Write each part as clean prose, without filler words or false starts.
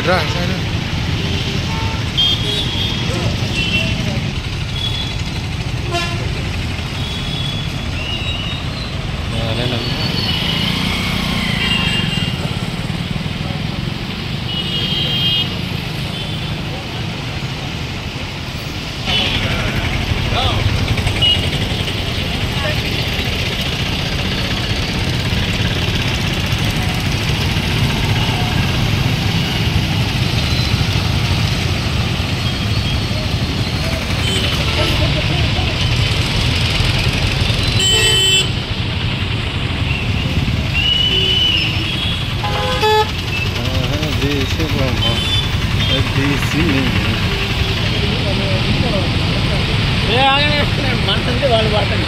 రా మనసు వాళ్ళు పడతాను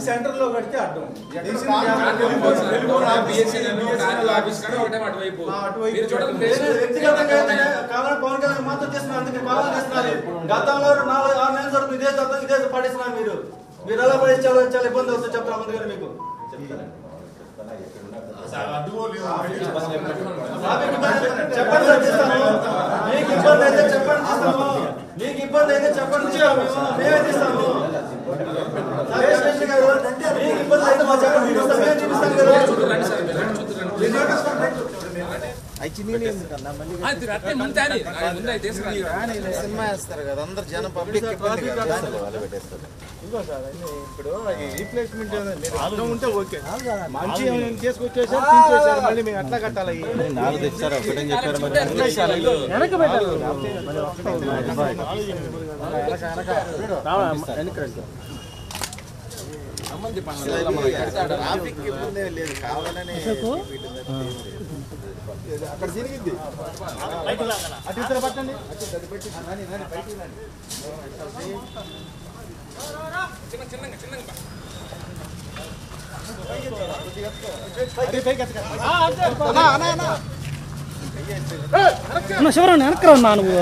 సెంటర్ లో కడితే అడ్డం కావాలని పవన్ కళ్యాణ్ మాత్రం చేస్తున్నారు. అందుకే కావాలని చేస్తున్నారు. గతంలో 4-6 నెలల వరకు ఇదే పడేస్తున్నారు. మీరు ఎలా పడేసి చాలా ఇబ్బంది వస్తుంది చెప్తాను ముందు గారు మీకు చెప్పండి సార్ తీస్తాము. మీకు ఇబ్బంది అయితే చెప్పండి తీస్తాము. మీకు ఇబ్బంది అయితే చెప్పండి మేమే తీస్తాము. మీకు ఇబ్బంది అయితే మా చెప్పండి మేము చూపిస్తాం కదా. సినిమా వేస్తారు కదా అందరు జనం పబ్లిక్ ఇప్పుడు రీప్లేస్మెంట్ అర్థం ఉంటే ఓకే మంచి తీసుకొచ్చేసారు మళ్ళీ మేము ఎట్లా కట్టాలి 4 తెచ్చారు ఒకటని చెప్పారు ట్రాఫిక్ ఇబ్బంది లేదు కావాలని అక్కడ జరిగింది అటు ఇతర పట్టండి శివరావు వెనక్కి ఉన్నా నువ్వు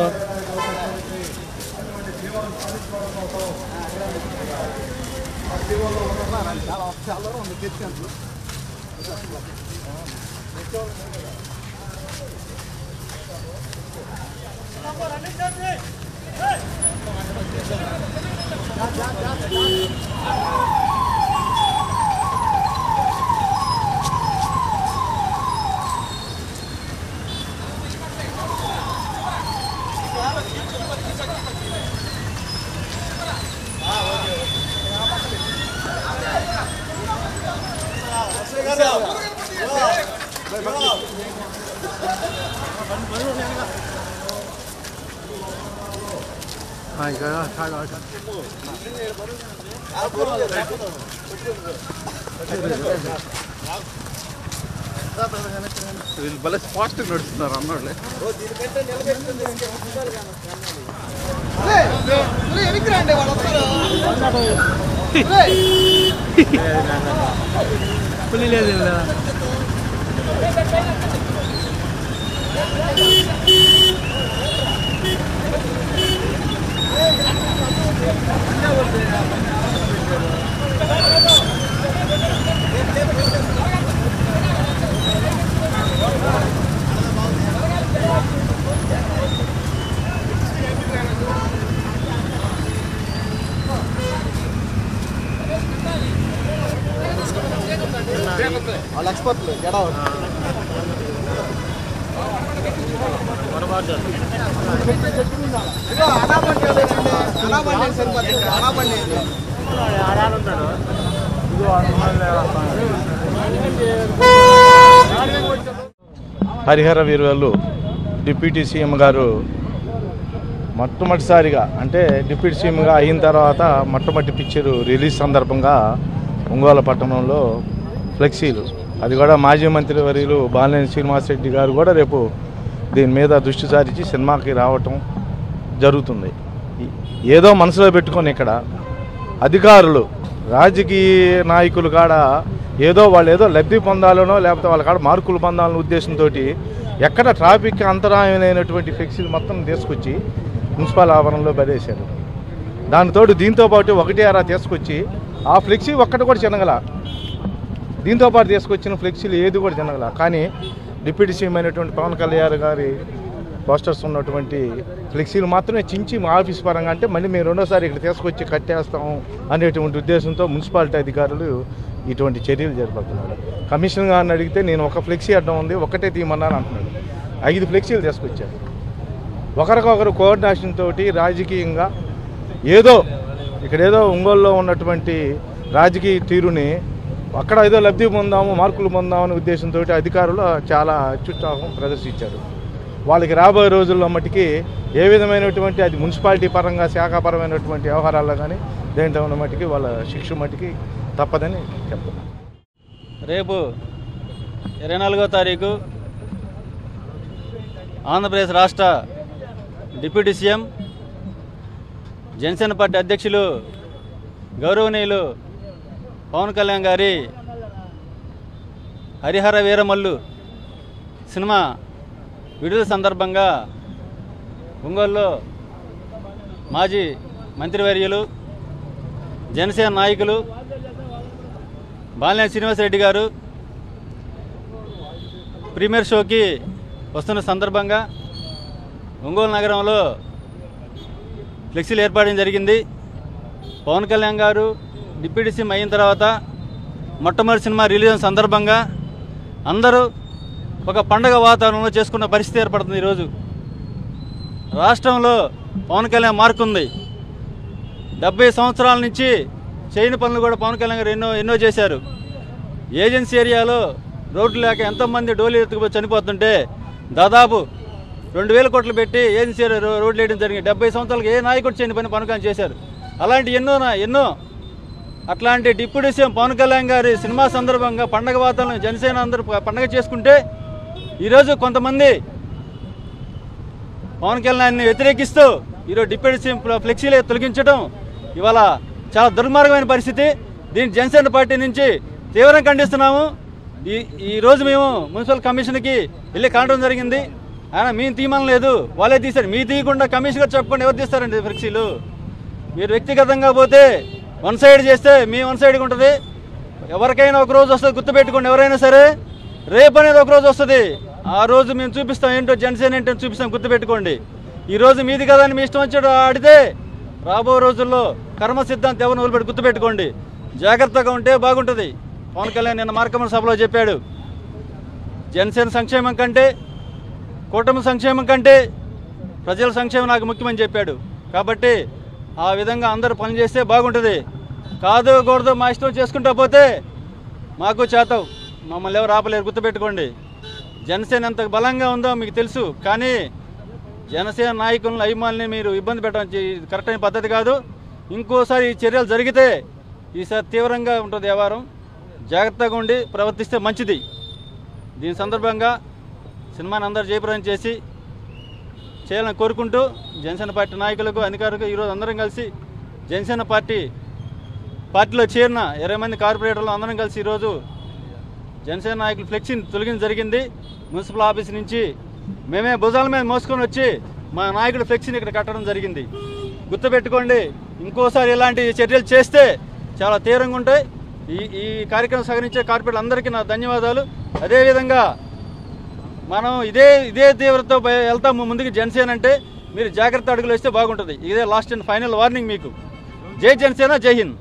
వీళ్ళు భలే ఫాస్ట్గా నడుస్తున్నారు అన్నోళ్ళే పులి లేదు వాళ్ళు ఎక్స్పర్ట్లు ఎడా హరిహర వీరులు డిప్యూటీ సీఎం గారు మొట్టమొదటిసారిగా అంటే డిప్యూటీ సీఎంగా అయిన తర్వాత మొట్టమొదటి పిక్చరు రిలీజ్ సందర్భంగా ఒంగోలు పట్టణంలో ఫ్లెక్సీలు, అది కూడా మాజీ మంత్రి వర్యులు బాలినేని శ్రీనివాసరెడ్డి గారు కూడా రేపు దీని మీద దృష్టి సారించి సినిమాకి రావటం జరుగుతుంది. ఏదో మనసులో పెట్టుకొని ఇక్కడ అధికారులు రాజకీయ నాయకులు కాడ వాళ్ళు ఏదో లబ్ధి పొందాలనో లేకపోతే వాళ్ళ కాడ మార్కులు పొందాలనే ఉద్దేశంతో ఎక్కడ ట్రాఫిక్ అంతరాయమైనటువంటి ఫ్లెక్సీలు మొత్తం తీసుకొచ్చి మున్సిపల్ ఆవరణలో పడేశారు. దానితోటి దీంతోపాటు ఒకటి అరా తీసుకొచ్చి ఆ ఫ్లెక్సీ ఒక్కటి కూడా చిన్నగల, దీంతోపాటు తీసుకొచ్చిన ఫ్లెక్సీలు ఏది కూడా చిన్నగల. కానీ డిప్యూటీ సీఎం అయినటువంటి పవన్ కళ్యాణ్ గారి పోస్టర్స్ ఉన్నటువంటి ఫ్లెక్సీలు మాత్రమే చించి మా ఆఫీస్ పరంగా అంటే మళ్ళీ మేము రెండోసారి ఇక్కడ తీసుకొచ్చి కట్టేస్తాము అనేటువంటి ఉద్దేశంతో మున్సిపాలిటీ అధికారులు ఇటువంటి చర్యలు జరుపుతున్నారు. కమిషనర్ గారిని అడిగితే నేను ఒక ఫ్లెక్సీ అడ్డం ఉంది ఒకటే తీయమన్నాను అంటున్నాడు. 5 ఫ్లెక్సీలు తీసుకొచ్చారు. ఒకరికొకరు కోఆర్డినేషన్ తోటి రాజకీయంగా ఏదో ఒంగోలులో ఉన్నటువంటి రాజకీయ తీరుని అక్కడ ఏదో లబ్ధి పొందాము మార్కులు పొందామనే ఉద్దేశంతో అధికారులు చాలా అత్యుత్సాహం ప్రదర్శించారు. వాళ్ళకి రాబోయే రోజుల్లో మట్టికి ఏ విధమైనటువంటి అది మున్సిపాలిటీ పరంగా శాఖాపరమైనటువంటి వ్యవహారాల్లో కానీ దేంట్లో ఉన్న మట్టికి వాళ్ళ శిక్ష మట్టికి తప్పదని చెప్తున్నారు. రేపు 24వ తారీఖు ఆంధ్రప్రదేశ్ రాష్ట్ర డిప్యూటీ సీఎం జనసేన పార్టీ అధ్యక్షులు గౌరవనీయులు పవన్ కళ్యాణ్ గారి హరిహర వీరమల్లు సినిమా విడుదల సందర్భంగా ఒంగోలులో మాజీ మంత్రివర్యులు జనసేన నాయకులు బాలినేని శ్రీనివాసరెడ్డి గారు ప్రీమియర్ షోకి వస్తున్న సందర్భంగా ఒంగోలు నగరంలో ఫ్లెక్సీలు ఏర్పాటు జరిగింది. పవన్ కళ్యాణ్ గారు డిప్యూటీ సీఎం అయిన తర్వాత మొట్టమొదటి సినిమా రిలీజ్ సందర్భంగా అందరూ ఒక పండగ వాతావరణంలో చేసుకున్న పరిస్థితి ఏర్పడుతుంది. ఈరోజు రాష్ట్రంలో పవన్ కళ్యాణ్ మార్కు ఉంది. 70 సంవత్సరాల నుంచి చేయని పనులు కూడా పవన్ కళ్యాణ్ గారు ఎన్నో చేశారు. ఏజెన్సీ ఏరియాలో రోడ్లు లేక ఎంతోమంది డోలీ ఎత్తుకుపోయి చనిపోతుంటే దాదాపు 2000 కోట్లు పెట్టి ఏజెన్సీ రోడ్లు వేయడం జరిగింది. 70 సంవత్సరాలకు ఏ నాయకుడు చేయని పని పవన్ కళ్యాణ్ చేశారు. అలాంటి ఎన్నో అట్లాంటి డిప్యూటీ సీఎం పవన్ కళ్యాణ్ గారి సినిమా సందర్భంగా పండగ వాతావరణం జనసేన అందరూ పండగ చేసుకుంటే ఈరోజు కొంతమంది పవన్ కళ్యాణ్ని వ్యతిరేకిస్తూ ఈరోజు డిప్యూటీ సీఎం ఫ్లెక్సీలు తొలగించడం ఇవాళ చాలా దుర్మార్గమైన పరిస్థితి. దీన్ని జనసేన పార్టీ నుంచి తీవ్రంగా ఖండిస్తున్నాము. ఈరోజు మేము మున్సిపల్ కమిషన్కి వెళ్ళి కానడం జరిగింది. ఆయన మేము తీయమని లేదు, వాళ్ళే తీశారు. మీ తీయకుండా కమిషన్ గారు చెప్పకుండా ఎవరు తీస్తారండి ఫ్లెక్సీలు? మీరు వ్యక్తిగతంగా పోతే వన్ సైడ్ చేస్తే మీ వన్ సైడ్గా ఉంటుంది. ఎవరికైనా ఒక రోజు వస్తుంది, గుర్తుపెట్టుకోండి. ఎవరైనా సరే రేపు అనేది ఒక రోజు వస్తుంది. ఆ రోజు మేము చూపిస్తాం ఏంటో జనసేన ఏంటో చూపిస్తాం, గుర్తుపెట్టుకోండి. ఈరోజు మీది కదా అని మీ ఇష్టం వచ్చాడు ఆడితే రాబో రోజుల్లో కర్మ సిద్ధాంతం ఎవరిని వదిలిపెట్టి గుర్తుపెట్టుకోండి. జాగ్రత్తగా ఉంటే బాగుంటుంది. పవన్ కళ్యాణ్ నిన్న మార్కమ్మ సభలో చెప్పాడు, జనసేన సంక్షేమం కంటే కూటమి సంక్షేమం కంటే ప్రజల సంక్షేమం నాకు ముఖ్యమని చెప్పాడు. కాబట్టి ఆ విధంగా అందరూ పనిచేస్తే బాగుంటుంది. కాదు కూడదు మా ఇష్టం చేసుకుంటూ పోతే మాకు చేతవు, మమ్మల్ని ఎవరు ఆపలేరు, గుర్తుపెట్టుకోండి. జనసేన ఎంత బలంగా ఉందో మీకు తెలుసు. కానీ జనసేన నాయకులను అభిమానుల్ని మీరు ఇబ్బంది పెట్టడం కరెక్ట్ అయిన పద్ధతి కాదు. ఇంకోసారి ఈ చర్యలు జరిగితే ఈసారి తీవ్రంగా ఉంటుంది వ్యవహారం. జాగ్రత్తగా ఉండి ప్రవర్తిస్తే మంచిది. దీని సందర్భంగా సినిమాని అందరూ జయప్రదం చేయాలని కోరుకుంటూ జనసేన పార్టీ నాయకులకు అధికారులకు ఈరోజు అందరం కలిసి జనసేన పార్టీలో చేరిన 20 మంది కార్పొరేటర్లు అందరం కలిసి ఈరోజు జనసేన నాయకులు ఫ్లెక్సీని తొలగించడం జరిగింది. మున్సిపల్ ఆఫీస్ నుంచి మేమే భుజాల మీద మోసుకొని వచ్చి మా నాయకుడు ఫ్లెక్సీని ఇక్కడ కట్టడం జరిగింది. గుర్తుపెట్టుకోండి, ఇంకోసారి ఇలాంటి చర్యలు చేస్తే చాలా తీవ్రంగా ఉంటాయి. ఈ కార్యక్రమం సహకరించే కార్పొరేటర్లు అందరికీ నా ధన్యవాదాలు. అదేవిధంగా మనం ఇదే తీవ్రతతో వెళ్తాము ముందుకు. జనసేన అంటే మీరు జాగ్రత్త అడుగులు వేస్తే బాగుంటుంది. ఇదే లాస్ట్ అండ్ ఫైనల్ వార్నింగ్ మీకు. జై జనసేన, జై హింద్.